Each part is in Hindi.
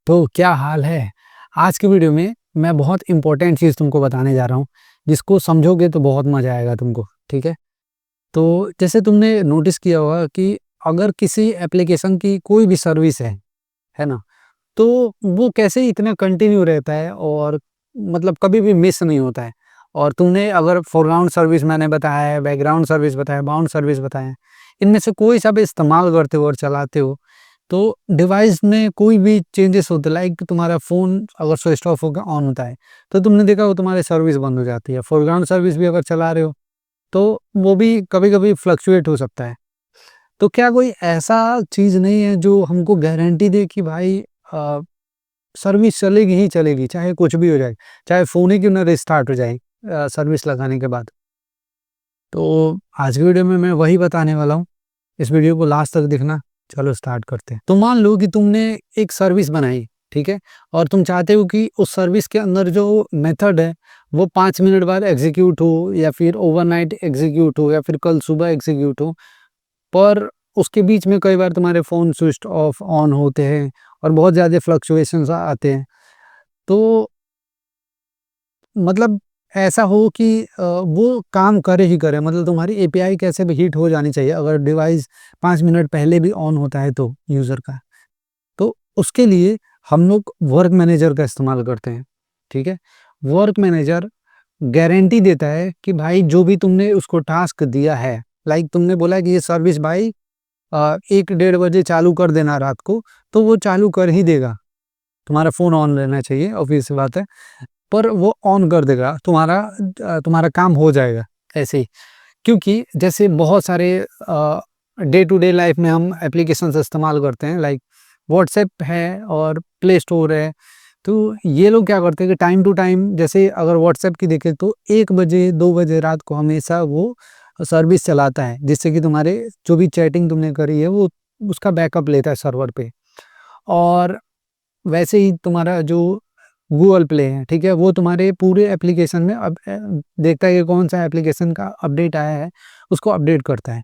तो क्या हाल है? आज की वीडियो में मैं बहुत इम्पोर्टेंट चीज़ तुमको बताने जा रहा हूँ, जिसको समझोगे तो बहुत मज़ा आएगा तुमको, ठीक है? तो जैसे तुमने नोटिस किया होगा कि अगर किसी एप्लीकेशन की कोई भी सर्विस है ना? तो वो कैसे इतना कंटिन्यू रहता है और मतलब कभी भी मिस नहीं होता है। और तुमने अगर फोरग्राउंड सर्विस मैंने बताया है, बैकग्राउंड सर्विस बताया, बाउंड सर्विस बताया है, इनमें से कोई सा भी इस्तेमाल करते हो और चलाते हो, तो डिवाइस में कोई भी चेंजेस होते लाइक तुम्हारा फ़ोन अगर स्विच ऑफ होकर ऑन होता है, तो तुमने देखा वो तुम्हारी सर्विस बंद हो जाती है। फोरग्राउंड सर्विस भी अगर चला रहे हो, तो वो भी कभी-कभी फ्लक्चुएट हो सकता है। तो क्या कोई ऐसा चीज़ नहीं है जो हमको गारंटी दे कि भाई अ, सर्विस चलेगी ही चलेगी, चाहे कुछ भी हो जाए, चाहे फ़ोन ही क्यों ना रिस्टार्ट हो जाए सर्विस लगाने के बाद। तो आज की वीडियो में मैं वही बताने वाला हूँ, इस वीडियो को लास्ट तक देखना। चलो स्टार्ट करते हैं। तो मान लो कि तुमने एक सर्विस बनाई, ठीक है? और तुम चाहते हो कि उस सर्विस के अंदर जो मेथड है, वो 5 मिनट बाद एग्ज़ीक्यूट हो या फिर ओवरनाइट एग्ज़ीक्यूट हो या फिर कल सुबह एग्ज़ीक्यूट हो। पर उसके बीच में कई बार तुम्हारे फ़ोन स्विच्ड ऑफ ऑन होते हैं और बहुत ज़्यादा फ्लक्चुएशंस आते हैं। तो मतलब ऐसा हो कि वो काम करे ही करे, मतलब तुम्हारी एपीआई कैसे भी हिट हो जानी चाहिए अगर डिवाइस 5 मिनट पहले भी ऑन होता है तो यूज़र का। तो उसके लिए हम लोग वर्क मैनेजर का इस्तेमाल करते हैं, ठीक है? वर्क मैनेजर गारंटी देता है कि भाई जो भी तुमने उसको टास्क दिया है, लाइक तुमने बोला कि ये सर्विस भाई 1 डेढ़ बजे चालू कर देना रात को, तो वो चालू कर ही देगा। तुम्हारा फ़ोन ऑन रहना चाहिए, ऑब्वियस सी बात है। पर वो ऑन कर देगा, तुम्हारा काम हो जाएगा ऐसे ही। क्योंकि जैसे बहुत सारे डे टू डे लाइफ में हम एप्लीकेशंस इस्तेमाल करते हैं, लाइक व्हाट्सएप है और प्ले स्टोर है। तो ये लोग क्या करते हैं कि टाइम टू टाइम, जैसे अगर व्हाट्सएप की देखें तो 1 बजे 2 बजे रात को हमेशा वो सर्विस चलाता है, जिससे कि तुम्हारे जो भी चैटिंग तुमने करी है वो उसका बैकअप लेता है सर्वर पे। और वैसे ही तुम्हारा जो गूगल प्ले है, ठीक है? वो तुम्हारे पूरे एप्लीकेशन में अब देखता है कि कौन-सा एप्लीकेशन का अपडेट आया है, उसको अपडेट करता है।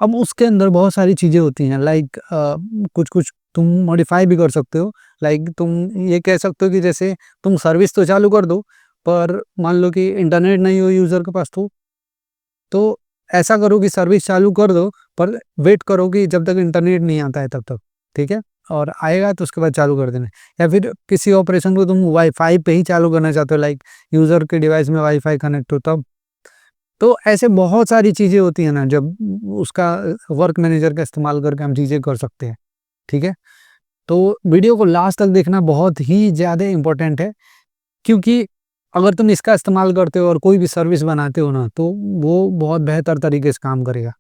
अब उसके अंदर बहुत सारी चीज़ें होती हैं, लाइक कुछ-कुछ तुम मॉडिफ़ाई भी कर सकते हो। लाइक तुम ये कह सकते हो कि जैसे तुम सर्विस तो चालू कर दो, पर मान लो कि इंटरनेट नहीं हो यूज़र के पास, तो ऐसा करो कि सर्विस चालू कर दो, पर वेट करो कि जब तक इंटरनेट नहीं आता है तब तक, ठीक है? और आएगा तो उसके बाद चालू कर देना। या फिर किसी ऑपरेशन को तुम वाईफ़ाई पे ही चालू करना चाहते हो, लाइक यूज़र के डिवाइस में वाईफ़ाई कनेक्ट हो तब। तो ऐसे बहुत सारी चीज़ें होती हैं ना, जब उसका वर्क मैनेजर का इस्तेमाल करके हम चीज़ें कर सकते हैं, ठीक है? तो वीडियो को लास्ट तक देखना बहुत ही ज़्यादा इम्पोर्टेंट है, क्योंकि अगर तुम इसका इस्तेमाल करते हो और कोई भी सर्विस बनाते हो ना, तो वो बहुत बेहतर तरीके से काम करेगा,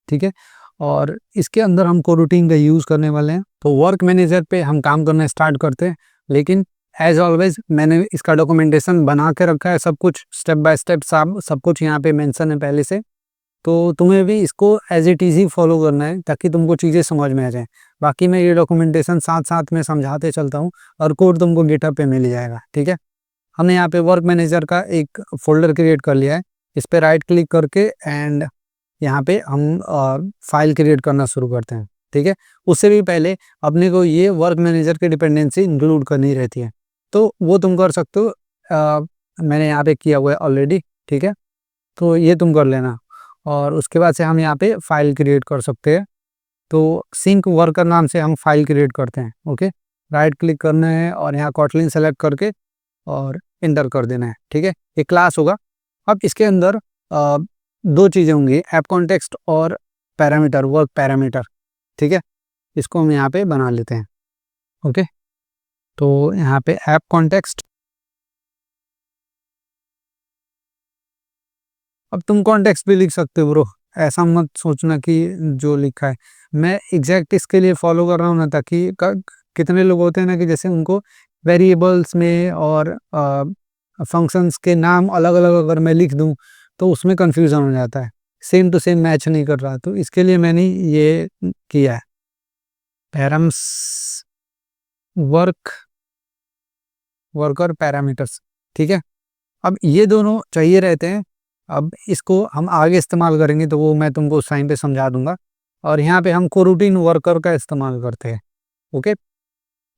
ठीक है? और इसके अंदर हम कोरूटीन का यूज़ करने वाले हैं। तो वर्क मैनेजर पे हम काम करना स्टार्ट करते हैं, लेकिन एज़ ऑलवेज़ मैंने इसका डॉक्यूमेंटेशन बना के रखा है, सब कुछ स्टेप बाय स्टेप सब कुछ यहाँ पे मेंशन है पहले से। तो तुम्हें भी इसको as it is he follow करना है, ताकि तुमको चीज़ें समझ में आ जाएँ। बाकी मैं ये डॉक्यूमेंटेशन साथ-साथ में समझाते चलता हूँ और कोड तुमको गिटहब पे मिल जाएगा, ठीक है? हमने यहाँ पे वर्क मैनेजर का एक फ़ोल्डर क्रिएट कर लिया है। इस पे राइट क्लिक करके एंड यहाँ पे हम फ़ाइल क्रिएट करना शुरू करते हैं, ठीक है? उससे भी पहले अपने को ये वर्क मैनेजर की डिपेंडेंसी इंक्लूड करनी रहती है, तो वो तुम कर सकते हो। मैंने यहाँ पे किया हुआ है ऑलरेडी, ठीक है? तो ये तुम कर लेना और उसके बाद से हम यहाँ पे फ़ाइल क्रिएट कर सकते हैं। तो सिंक वर्कर नाम से हम फ़ाइल क्रिएट करते हैं, ओके? राइट क्लिक करना है और यहाँ कॉटलिन सेलेक्ट करके और एंटर कर देना है, ठीक है? ये क्लास होगा। अब इसके अंदर 2 चीज़ें होंगी, ऐप कॉन्टेक्स्ट और पैरामीटर, वर्क पैरामीटर, ठीक है? इसको हम यहाँ पे बना लेते हैं, ओके? तो यहाँ पे ऐप कॉन्टेक्स्ट, अब तुम कॉन्टेक्स्ट भी लिख सकते हो ब्रो, ऐसा मत सोचना कि जो लिखा है। मैं एग्ज़ैक्ट इसके लिए फ़ॉलो कर रहा हूँ ना, ताकि क कितने लोग होते हैं ना कि जैसे उनको वेरिएबल्स में और फंक्शंस के नाम अलग-अलग अगर मैं लिख दूँ, तो उसमें कन्फ्यूज़न हो जाता है। सेम टू सेम मैच नहीं कर रहा, तो इसके लिए मैंने ये किया है। पैरम्स वर्क वर्कर पैरामीटर्स, ठीक है? अब ये दोनों चाहिए रहते हैं। अब इसको हम आगे इस्तेमाल करेंगे तो वो मैं तुमको उस टाइम पे समझा दूँगा। और यहाँ पे हम कोरूटीन वर्कर का इस्तेमाल करते हैं, ओके?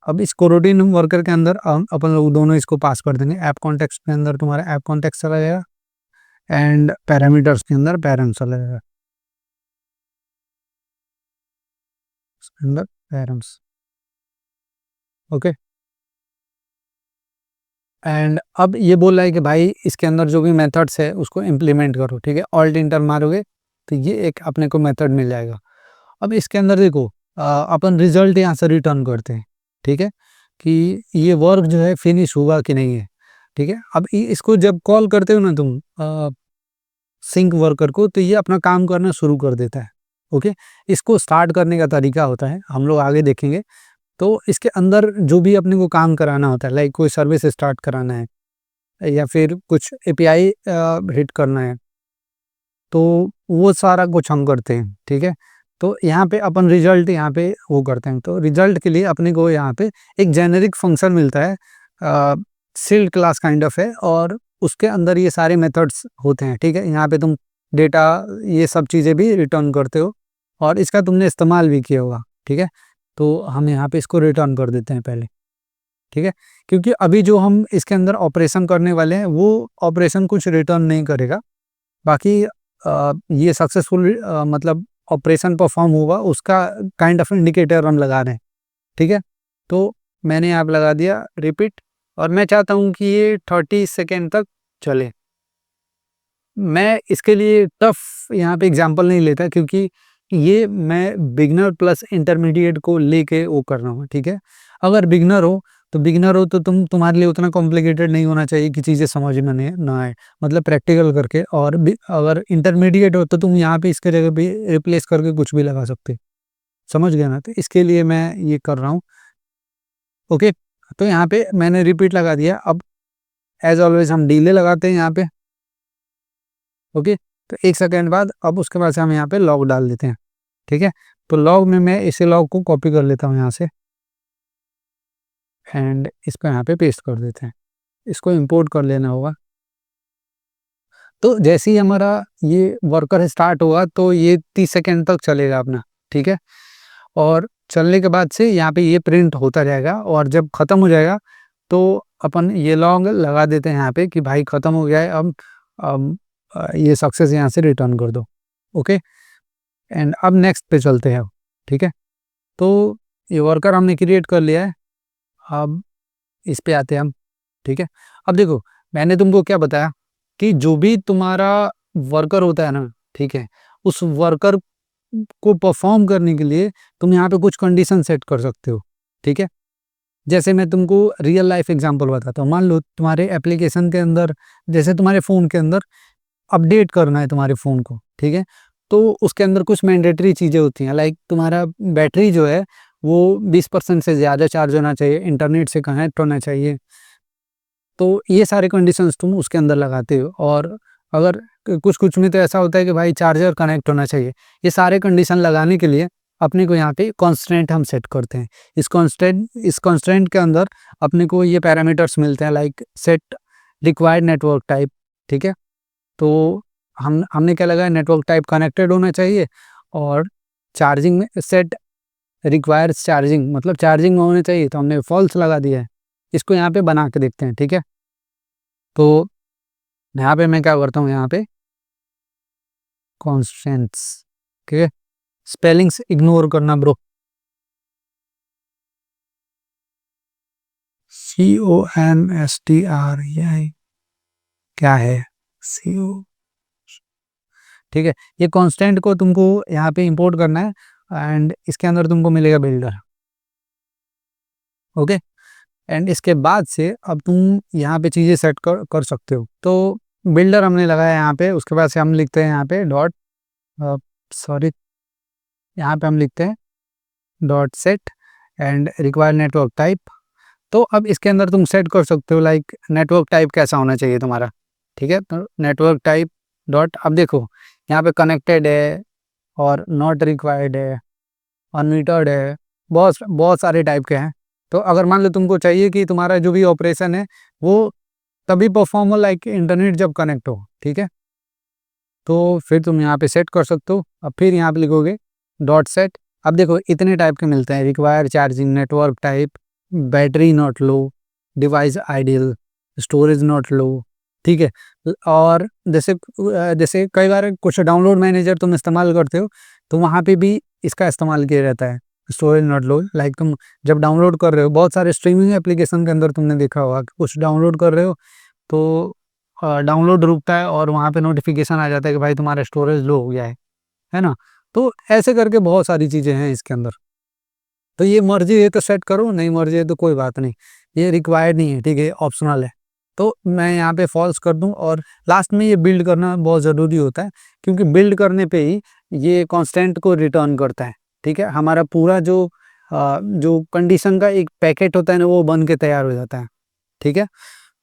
अब इस कोरोटीन वर्कर के अंदर अपन लोग दोनों इसको पास कर देंगे। ऐप कॉन्टेक्स्ट के अंदर तुम्हारा ऐप कॉन्टेक्स्ट चला जाएगा एंड पैरामीटर्स के अंदर पैरम चला जाएगा, इसके अंदर पैरम्स। ओके, एंड अब ये बोल रहा है कि भाई इसके अंदर जो भी मेथड्स है उसको इम्प्लीमेंट करो, ठीक है। ऑल्ट इंटर मारोगे तो ये एक अपने को मेथड मिल जाएगा। अब इसके अंदर देखो अपन रिजल्ट यहाँ से रिटर्न करते हैं, ठीक है, कि ये वर्क जो है फिनिश हुआ कि नहीं है, ठीक है। अब इसको जब कॉल करते हो ना तुम सिंक वर्कर को, तो ये अपना काम करना शुरू कर देता है। ओके, इसको स्टार्ट करने का तरीका होता है, हम लोग आगे देखेंगे। तो इसके अंदर जो भी अपने को काम कराना होता है, लाइक कोई सर्विस स्टार्ट कराना है या फिर कुछ एपीआई हिट करना है, तो वो सारा कुछ हम करते हैं, ठीक है। तो यहाँ पे अपन रिजल्ट यहाँ पे वो करते हैं। तो रिजल्ट के लिए अपने को यहाँ पे एक जेनेरिक फंक्शन मिलता है, सील्ड क्लास काइंड ऑफ है, और उसके अंदर ये सारे मेथड्स होते हैं, ठीक है। यहाँ पे तुम डेटा ये सब चीज़ें भी रिटर्न करते हो और इसका तुमने इस्तेमाल भी किया होगा, ठीक है। तो हम यहाँ पे इसको रिटर्न कर देते हैं पहले, ठीक है, क्योंकि अभी जो हम इसके अंदर ऑपरेशन करने वाले हैं वो ऑपरेशन कुछ रिटर्न नहीं करेगा। बाकी ये सक्सेसफुल मतलब ऑपरेशन परफॉर्म होगा उसका काइंड ऑफ इंडिकेटर हम लगा रहे हैं, ठीक है। तो मैंने यहाँ पे लगा दिया रिपीट, और मैं चाहता हूँ कि ये 30 सेकेंड तक चले। मैं इसके लिए टफ यहाँ पे एग्जांपल नहीं लेता, क्योंकि ये मैं बिगनर प्लस इंटरमीडिएट को लेके वो कर रहा हूँ, ठीक है। अगर बिगनर हो तो तुम्हारे लिए उतना कॉम्प्लिकेटेड नहीं होना चाहिए कि चीज़ें समझ में नहीं ना आए, मतलब प्रैक्टिकल करके। और अगर इंटरमीडिएट हो तो तुम यहाँ पे इसके जगह पे रिप्लेस करके कुछ भी लगा सकते, समझ गया ना। तो इसके लिए मैं ये कर रहा हूँ। ओके, तो यहाँ पे मैंने रिपीट लगा दिया। अब एज ऑलवेज हम डिले लगाते हैं यहाँ पे। ओके, तो 1 सेकेंड बाद अब उसके बाद से हम यहाँ पे लॉग डाल देते हैं, ठीक है। तो लॉग में मैं इसे लॉग को कॉपी कर लेता हूँ यहाँ से एंड इसको यहाँ पे पेस्ट कर देते हैं। इसको इंपोर्ट कर लेना होगा। तो जैसे ही हमारा ये वर्कर स्टार्ट होगा तो ये 30 सेकेंड तक चलेगा अपना, ठीक है। और चलने के बाद से यहाँ पे ये प्रिंट होता जाएगा, और जब ख़त्म हो जाएगा तो अपन ये लॉग लगा देते हैं यहाँ पे कि भाई ख़त्म हो गया है, अब ये सक्सेस यहाँ से रिटर्न कर दो। ओके, एंड अब नेक्स्ट पे चलते हैं, ठीक है। तो ये वर्कर हमने क्रिएट कर लिया है, अब इस पे आते हैं हम, ठीक है। अब देखो मैंने तुमको क्या बताया कि जो भी तुम्हारा वर्कर होता है ना, ठीक है, उस वर्कर को परफॉर्म करने के लिए तुम यहाँ पे कुछ कंडीशन सेट कर सकते हो, ठीक है। जैसे मैं तुमको रियल लाइफ एग्जांपल बताता हूँ। मान लो तुम्हारे एप्लीकेशन के अंदर, जैसे तुम्हारे फ़ोन के अंदर अपडेट करना है तुम्हारे फ़ोन को, ठीक है। तो उसके अंदर कुछ मैंडेटरी चीज़ें होती हैं, लाइक तुम्हारा बैटरी जो है वो 20% से ज़्यादा चार्ज होना चाहिए, इंटरनेट से कनेक्ट होना चाहिए। तो ये सारे कंडीशंस तुम उसके अंदर लगाते हो। और अगर कुछ में तो ऐसा होता है कि भाई चार्जर कनेक्ट होना चाहिए। ये सारे कंडीशन लगाने के लिए अपने को यहाँ पे कॉन्स्टेंट हम सेट करते हैं। इस कॉन्स्टेंट के अंदर अपने को ये पैरामीटर्स मिलते हैं, like set required network type, ठीक है। तो हमने क्या लगाया, नेटवर्क टाइप कनेक्टेड होना चाहिए, और चार्जिंग में सेट रिक्वायर्स चार्जिंग, मतलब चार्जिंग में होना चाहिए, तो हमने फॉल्स लगा दिया है। इसको यहाँ पे बना के देखते हैं, ठीक है। तो यहाँ पे मैं क्या करता हूँ, यहाँ पे कॉन्स्टेंट्स, ठीक है, स्पेलिंग्स इग्नोर करना ब्रो। CONSTR ये क्या है, CO, ठीक है। ये कांस्टेंट को तुमको यहाँ पे इंपोर्ट करना है एंड इसके अंदर तुमको मिलेगा बिल्डर। ओके, एंड इसके बाद से अब तुम यहाँ पे चीज़ें सेट कर सकते हो। तो बिल्डर हमने लगाया यहाँ पे, उसके बाद से हम लिखते हैं यहाँ पे डॉट सॉरी, यहाँ पे हम लिखते हैं dot set and required network type. तो अब इसके अंदर तुम सेट कर सकते हो लाइक नेटवर्क टाइप कैसा होना चाहिए तुम्हारा, ठीक है। तो नेटवर्क टाइप डॉट, अब देखो यहाँ पे कनेक्टेड है और नॉट रिक्वायर्ड है, अनमीटर्ड है, बहुत बहुत सारे टाइप के हैं। तो अगर मान लो तुमको चाहिए कि तुम्हारा जो भी ऑपरेशन है वो तभी परफॉर्म हो लाइक इंटरनेट जब कनेक्ट हो, ठीक है, तो फिर तुम यहाँ पे सेट कर सकते हो। अब फिर यहाँ पे लिखोगे डॉट सेट। अब देखो इतने टाइप के मिलते हैं, require charging, network type, battery not low, device ideal, storage not लो, ठीक है। और जैसे कई बार कुछ डाउनलोड मैनेजर तुम इस्तेमाल करते हो, तो वहाँ पे भी इसका इस्तेमाल किया जाता है, स्टोरेज नॉट लो। लाइक तुम जब डाउनलोड कर रहे हो, बहुत सारे स्ट्रीमिंग एप्लीकेशन के अंदर तुमने देखा होगा कि कुछ डाउनलोड कर रहे हो तो डाउनलोड रुकता है और वहाँ पे नोटिफिकेशन आ जाता है कि भाई तुम्हारा स्टोरेज लो हो गया है ना। तो ऐसे करके बहुत सारी चीज़ें हैं इसके अंदर। तो ये मर्जी है तो सेट करो, नहीं मर्जी है तो कोई बात नहीं, ये रिक्वायर्ड नहीं है, ठीक है, ऑप्शनल है। तो मैं यहाँ पे फॉल्स कर दूं, और लास्ट में ये बिल्ड करना बहुत ज़रूरी होता है, क्योंकि बिल्ड करने पे ही ये कांस्टेंट को रिटर्न करता है, ठीक है। हमारा पूरा जो कंडीशन का एक पैकेट होता है ना, वो बन के तैयार हो जाता है, ठीक है।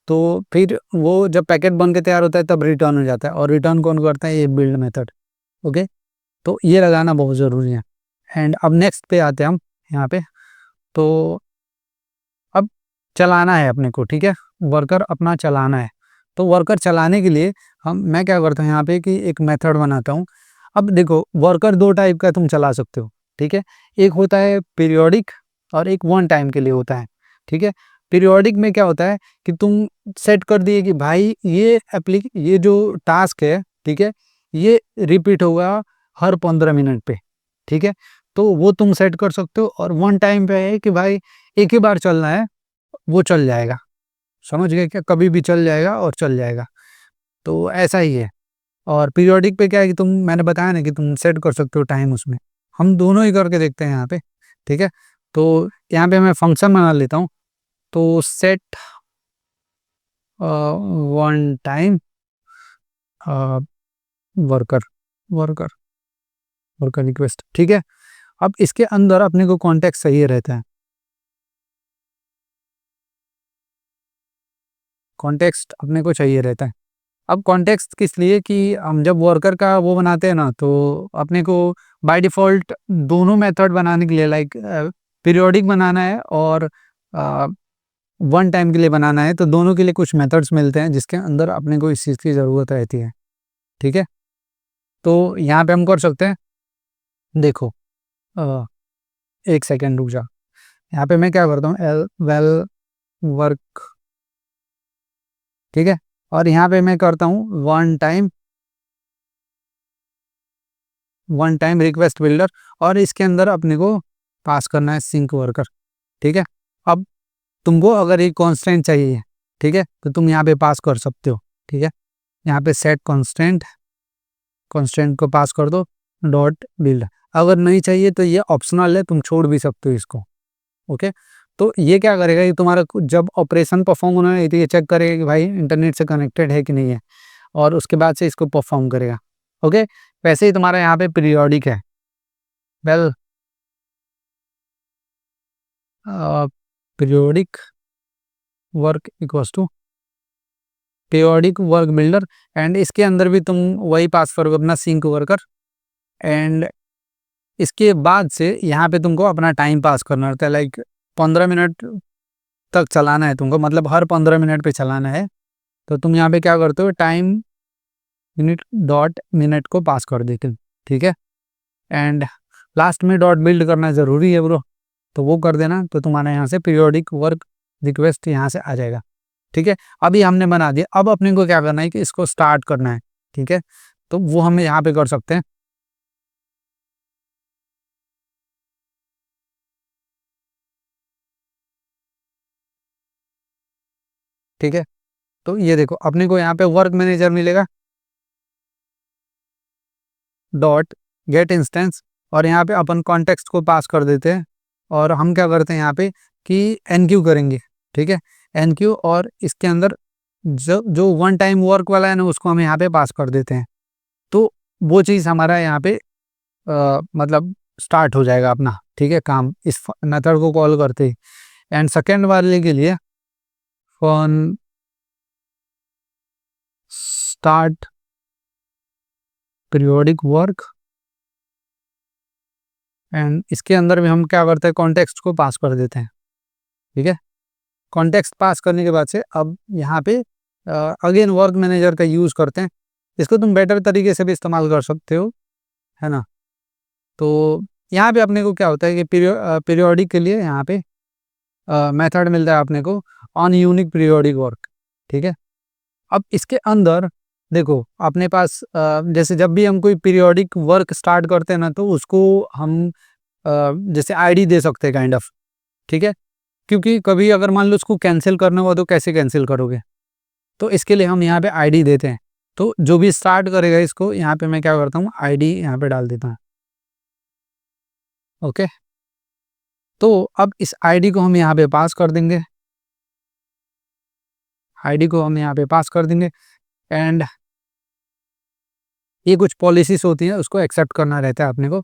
तो फिर वो जब पैकेट बन के तैयार होता है तब रिटर्न हो जाता है, और रिटर्न कौन करता है? ये बिल्ड मेथड। ओके, तो ये लगाना बहुत ज़रूरी है। एंड अब नेक्स्ट पे आते हैं हम यहाँ पे। तो अब चलाना है अपने को, ठीक है, वर्कर अपना चलाना है। तो वर्कर चलाने के लिए मैं क्या करता हूँ यहाँ पे कि एक मेथड बनाता हूँ। अब देखो, वर्कर दो टाइप का तुम चला सकते हो, ठीक है। एक होता है पीरियोडिक, और एक वन टाइम के लिए होता है, ठीक है। पीरियोडिक में क्या होता है कि तुम सेट कर दिए कि भाई ये जो टास्क है, ठीक है, ये रिपीट होगा हर 15 मिनट पे, ठीक है। तो वो तुम सेट कर सकते हो। और वन टाइम पे है कि भाई एक ही बार चलना है, वो चल जाएगा, समझ गए क्या, कभी भी चल जाएगा और चल जाएगा। तो ऐसा ही है। और पीरियोडिक पे क्या है कि मैंने बताया ना कि तुम सेट कर सकते हो टाइम उसमें। हम दोनों ही करके देखते हैं यहाँ पे, ठीक है। तो यहाँ पे मैं फंक्शन बना लेता हूँ। तो set one time worker worker worker request, ठीक है। अब इसके अंदर अपने को कॉन्टेक्स्ट चाहिए रहता है, कॉन्टेक्स्ट अपने को चाहिए रहता है। अब कॉन्टेक्स्ट किस लिए कि हम जब वर्कर का वो बनाते हैं ना, तो अपने को बाय डिफ़ॉल्ट दोनों मेथड बनाने के लिए, लाइक पीरियोडिक बनाना है और वन टाइम के लिए बनाना है, तो दोनों के लिए कुछ मेथड्स मिलते हैं जिसके अंदर अपने को इस चीज़ की ज़रूरत रहती है, ठीक है। तो यहाँ पे हम कर सकते हैं, देखो, अ, एक सेकेंड रुक जा। यहाँ पे मैं क्या करता हूँ, एल वेल वर्क, ठीक है। और यहाँ पे मैं करता हूँ वन टाइम रिक्वेस्ट बिल्डर, और इसके अंदर अपने को पास करना है सिंक वर्कर, ठीक है। अब तुमको अगर एक कांस्टेंट चाहिए, ठीक है, तो तुम यहाँ पे पास कर सकते हो, ठीक है। यहाँ पे सेट कांस्टेंट, कांस्टेंट को पास कर दो डॉट बिल्ड। अगर नहीं चाहिए तो ये ऑप्शनल है, तुम छोड़ भी सकते हो इसको, ओके। तो ये क्या करेगा, ये तुम्हारा जब ऑपरेशन परफॉर्म होना है तो ये चेक करेगा कि भाई इंटरनेट से कनेक्टेड है कि नहीं है, और उसके बाद से इसको परफॉर्म करेगा, ओके। वैसे ही तुम्हारा यहाँ पे पीरियोडिक है, well periodic work equals to periodic work builder. And इसके अंदर भी तुम वही पास करोगे अपना सिंक वर्कर। एंड इसके बाद से यहाँ पे तुमको अपना टाइम पास करना रहता है, लाइक 15 मिनट तक चलाना है तुमको, मतलब हर 15 मिनट पे चलाना है। तो तुम यहाँ पे क्या करते हो, टाइम मिनट डॉट मिनट को पास कर देते हो, ठीक है। एंड लास्ट में डॉट बिल्ड करना ज़रूरी है ब्रो, तो वो कर देना, तो तुम्हारा यहाँ से पीरियोडिक वर्क रिक्वेस्ट यहाँ से आ जाएगा, ठीक है। अभी हमने बना दिया, अब अपने को क्या करना है कि इसको स्टार्ट करना है, ठीक है। तो वो हम यहाँ पे कर सकते हैं, ठीक है। तो ये देखो, अपने को यहाँ पे वर्क मैनेजर मिलेगा, डॉट गेट इंस्टेंस, और यहाँ पे अपन कॉन्टेक्स्ट को पास कर देते हैं। और हम क्या करते हैं यहाँ पे कि एनक्यू करेंगे, ठीक है, एनक्यू। और इसके अंदर जो जो वन टाइम वर्क वाला है ना, उसको हम यहाँ पे पास कर देते हैं। तो वो चीज़ हमारा यहाँ पे मतलब स्टार्ट हो जाएगा अपना, ठीक है, काम इस मेथड को कॉल करते ही। एंड सेकेंड वाले के लिए phone start periodic work, and इसके अंदर भी हम क्या करते हैं, कॉन्टेक्स्ट को पास कर देते हैं, ठीक है। कॉन्टेक्स्ट पास करने के बाद से अब यहाँ पे अगेन वर्क मैनेजर का यूज़ करते हैं। इसको तुम बेटर तरीके से भी इस्तेमाल कर सकते हो, है ना। तो यहाँ पे अपने को क्या होता है कि पीरियोडिक के लिए यहाँ पे मेथड मिलता है अपने को ऑन यूनिक पीरियोडिक वर्क, ठीक है। अब इसके अंदर देखो अपने पास जैसे जब भी हम कोई पीरियोडिक वर्क स्टार्ट करते हैं ना, तो उसको हम जैसे आईडी दे सकते हैं काइंड ऑफ, ठीक है। क्योंकि कभी अगर मान लो उसको कैंसिल करना हुआ तो कैसे कैंसिल करोगे, तो इसके लिए हम यहाँ पे आईडी देते हैं। तो जो भी स्टार्ट करेगा इसको, यहाँ पे मैं क्या करता हूँ, आईडी यहाँ पे डाल देता हूँ। ओके, तो अब इस आईडी को हम यहाँ पे पास कर देंगे, आईडी को हम यहाँ पे पास कर देंगे एंड ये कुछ पॉलिसीज होती है, उसको एक्सेप्ट करना रहता है अपने को,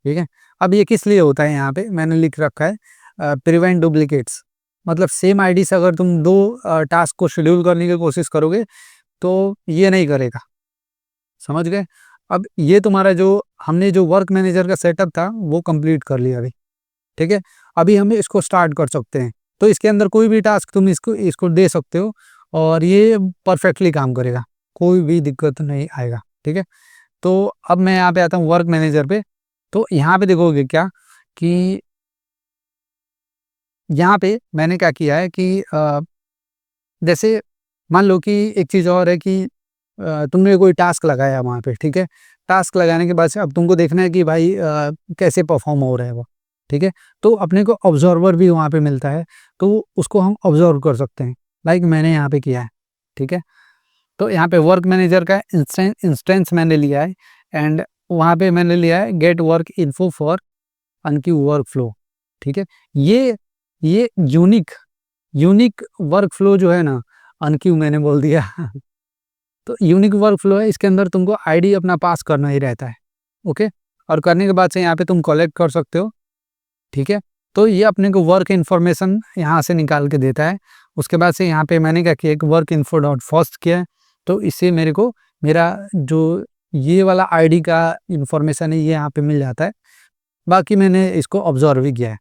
ठीक है। अब ये किस लिए होता है, यहाँ पे मैंने लिख रखा है प्रिवेंट डुप्लीकेट्स। मतलब सेम आईडी से अगर तुम दो टास्क को शेड्यूल करने की कोशिश करोगे तो ये नहीं करेगा, समझ गए। अब ये तुम्हारा जो हमने जो वर्क मैनेजर का सेटअप था वो कंप्लीट कर लिया अभी, ठीक है। अभी हम इसको स्टार्ट कर सकते हैं। तो इसके अंदर कोई भी टास्क तुम इसको इसको दे सकते हो और ये परफेक्टली काम करेगा, कोई भी दिक्कत नहीं आएगा, ठीक है। तो अब मैं यहाँ पे आता हूँ वर्क मैनेजर पे। तो यहाँ पे देखोगे क्या कि यहाँ पे मैंने क्या किया है कि जैसे मान लो कि एक चीज़ और है कि तुमने कोई टास्क लगाया वहाँ पे, ठीक है। टास्क लगाने के बाद से अब तुमको देखना है कि भाई कैसे परफॉर्म हो रहा है वो, ठीक है। तो अपने को ऑब्जर्वर भी वहाँ पे मिलता है, तो उसको हम ऑब्जर्व कर सकते हैं, लाइक मैंने यहाँ पे किया है, ठीक है। तो यहाँ पे वर्क मैनेजर का इंस्टेंस मैंने लिया है एंड वहाँ पे मैंने लिया है get work info for unique work flow, ठीक है। ये यूनिक यूनिक वर्क फ्लो जो है ना, अनक्यू मैंने बोल दिया तो यूनिक वर्क फ्लो है, इसके अंदर तुमको आईडी अपना पास करना ही रहता है, ओके। और करने के बाद से यहाँ पे तुम कलेक्ट कर सकते हो, ठीक है। तो ये अपने को वर्क इन्फॉर्मेशन यहाँ से निकाल के देता है। उसके बाद से यहाँ पे मैंने क्या किया, एक वर्क इन्फो डॉट फर्स्ट किया है, तो इससे मेरे को मेरा जो ये वाला आईडी का इंफॉर्मेशन है ये यहाँ पे मिल जाता है। बाकी मैंने इसको ऑब्जर्व भी किया है,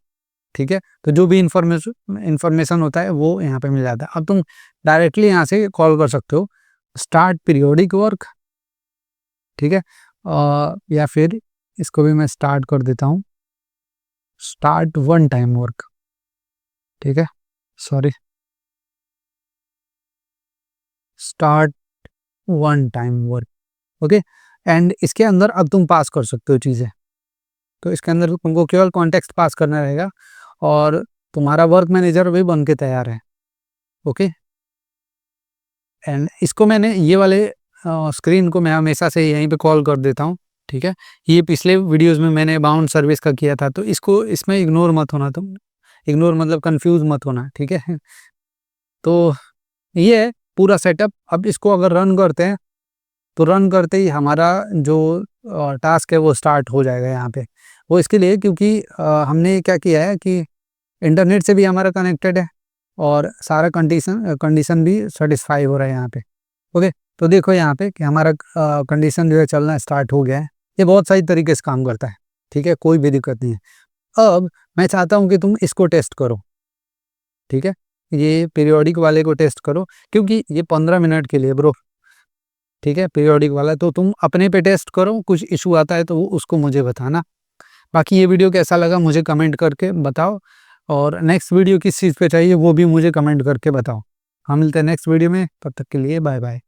ठीक है। तो जो भी इंफॉर्मेशन होता है वो यहाँ पे मिल जाता है। अब तुम डायरेक्टली यहाँ से कॉल कर सकते हो स्टार्ट पीरियोडिक वर्क, ठीक है। या फिर इसको भी मैं स्टार्ट कर देता हूँ, स्टार्ट वन टाइम वर्क, ठीक है। Sorry, start one time work, okay. And इसके अंदर अब तुम पास कर सकते हो चीज़ें। तो इसके अंदर तुमको केवल कॉन्टेक्स्ट पास करना रहेगा और तुम्हारा वर्क मैनेजर भी बन के तैयार है, ओके। एंड इसको मैंने ये वाले स्क्रीन को मैं हमेशा से यहीं पे कॉल कर देता हूँ, ठीक है। ये पिछले वीडियोस में मैंने बाउंड सर्विस का किया था, तो इसको इसमें इग्नोर मत होना तुम, इग्नोर मतलब कंफ्यूज मत होना, ठीक है। तो ये है पूरा सेटअप। अब इसको अगर रन करते हैं तो रन करते ही हमारा जो टास्क है वो स्टार्ट हो जाएगा यहाँ पे। वो इसके लिए क्योंकि हमने क्या किया है कि इंटरनेट से भी हमारा कनेक्टेड है और सारा कंडीशन कंडीशन भी सेटिस्फाई हो रहा है यहाँ पे, ओके। तो देखो यहाँ पे कि हमारा कंडीशन जो है चलना स्टार्ट हो गया है। ये बहुत सही तरीके से काम करता है, ठीक है, कोई भी दिक्कत नहीं है। अब मैं चाहता हूँ कि तुम इसको टेस्ट करो, ठीक है। ये पीरियोडिक वाले को टेस्ट करो क्योंकि ये 15 मिनट के लिए ब्रो, ठीक है, पीरियोडिक वाला। तो तुम अपने पे टेस्ट करो, कुछ इशू आता है तो उसको मुझे बताना। बाकी ये वीडियो कैसा लगा मुझे कमेंट करके बताओ और नेक्स्ट वीडियो किस चीज़ पे चाहिए वो भी मुझे कमेंट करके बताओ। हम मिलते हैं नेक्स्ट वीडियो में, तब तक के लिए बाय बाय।